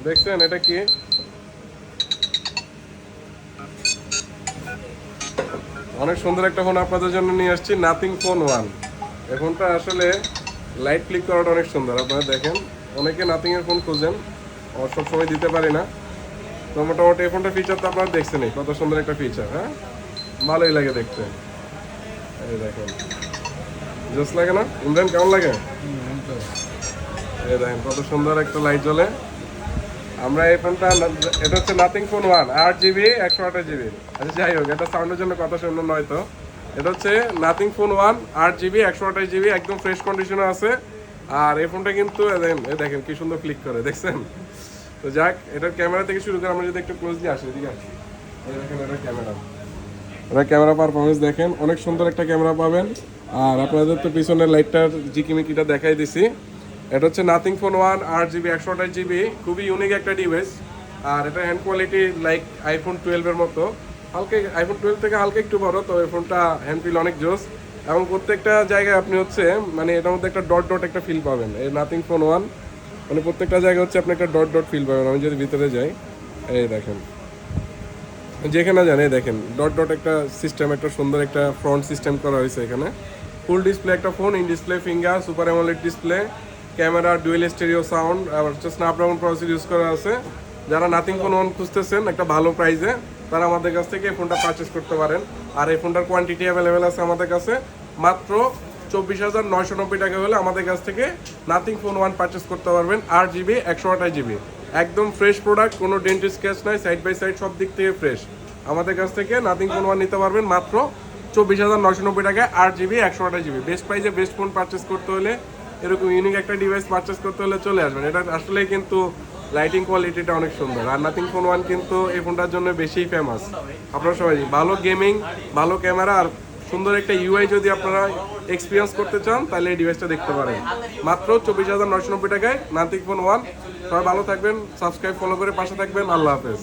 দেখছেন এটা কি? অনেক সুন্দর একটা ফোন আপনাদের জন্য নিয়ে আসছি, নাথিং ফোন 1। এই ফোনটা আসলে লাইট ক্লিক করাটা অনেক সুন্দর। আপনারা দেখেন, অনেকে নাথিং এর ফোন খুঁজেন, সব সময় দিতে পারি না। তো মোটামুটি এই ফোনটা ফিচার তো আপনারা দেখছেনই, কত সুন্দর একটা ফিচার। হ্যাঁ, ভালোই লাগে দেখতে। এই দেখেন, জোস লাগে না ইমরান? কেমন লাগে? এই দেখেন কত সুন্দর একটা লাইট জ্বলে। আমরা এই ফোনটা, এটা হচ্ছে নাথিং ফোন 1, 8GB 128GB। আচ্ছা যাই হোক, এটা সাউন্ডের জন্য কথা শুনলো নয় তো। এটা হচ্ছে নাথিং ফোন 1, 8GB 128GB, একদম ফ্রেশ কন্ডিশনে আছে। আর এই ফোনটা কিন্তু এই দেখেন কি সুন্দর ক্লিক করে, দেখছেন? তো যাক, এটার ক্যামেরা থেকে শুরু করে আমরা যদি একটু ক্লোজলি আসি, এদিকে আসি। এই দেখেন এটা ক্যামেরা, এটা ক্যামেরা পারফরমেন্স দেখেন, অনেক সুন্দর একটা ক্যামেরা পাবেন। আর আপনাদের তো পিছনের লাইটটার জিকিমিকিটা দেখাই দিছি। এটা হচ্ছে নাথিং ফোন 1, 8GB 128GB, খুবই ইউনিক একটা ডিভাইস। আর এটা হ্যান্ড কোয়ালিটি লাইক আইফোন 12 এর মতো, হালকা আইফোন 12 থেকে হালকা একটু বড়, তবে ফোনটা হ্যান্ড ফিল অনেক জোস। এবং প্রত্যেকটা জায়গায় আপনি হচ্ছে মানে এটার মধ্যে একটা ডট ডট একটা ফিল পাবেন। এই নাথিং ফোন 1 মানে প্রত্যেকটা জায়গায় হচ্ছে আপনি একটা ডট ডট ফিল পাবেন। আমি যদি ভিতরে যাই, এই দেখেন, যেখানে জানে দেখেন ডট ডট একটা সিস্টেম, একটা সুন্দর একটা ফ্রন্ট সিস্টেম করা হয়েছে এখানে। ফুল ডিসপ্লে একটা phone, in display finger, super AMOLED display, camera, dual stereo sound, আর হচ্ছে স্ন্যাপড্রাগন প্রসেসর ইউজ করা আছে। যারা নাথিং ফোন 1 খুঁজতেছেন একটা ভালো প্রাইসে, তারা আমাদের কাছ থেকে এই ফোনটা পারচেস করতে পারেন। আর এই ফোনটার কোয়ান্টিটি অ্যাভেলেবেল আছে আমাদের কাছে। মাত্র 24,990 টাকা হলে আমাদের কাছ থেকে নাথিং ফোন 1 পারচেস করতে পারবেন, 8GB 128GB। একদম ফ্রেশ প্রোডাক্ট, কোনো ডেন্ট স্ক্র্যাচ নাই, সাইড বাই সাইড সব দিক থেকে ফ্রেশ। আমাদের কাছ থেকে নাথিং ফোন 1 নিতে পারবেন মাত্র 24,990 টাকায়, 8GB 128GB। বেস্ট প্রাইসে বেস্ট ফোন পারচেস করতে হলে, এরকম ইউনিক একটা ডিভাইস পারচেস করতে হলে চলে আসবেন। এটা আসলে কিন্তু লাইটিং কোয়ালিটিটা অনেক সুন্দর। আর নাথিং ফোন 1 কিন্তু এই ফোনটার জন্য বেশি ফেমাস। আপনারা সবাই ভালো গেমিং, ভালো ক্যামেরা আর সুন্দর একটা ইউআই যদি আপনারা এক্সপিরিয়েন্স করতে চান, তাহলে এই ডিভাইসটা দেখতে পারেন মাত্র 24,990 টাকায়, নাথিং ফোন 1। সবাই ভালো থাকবেন, সাবস্ক্রাইব ফলো করে পাশে থাকবেন। আল্লাহ হাফেজ।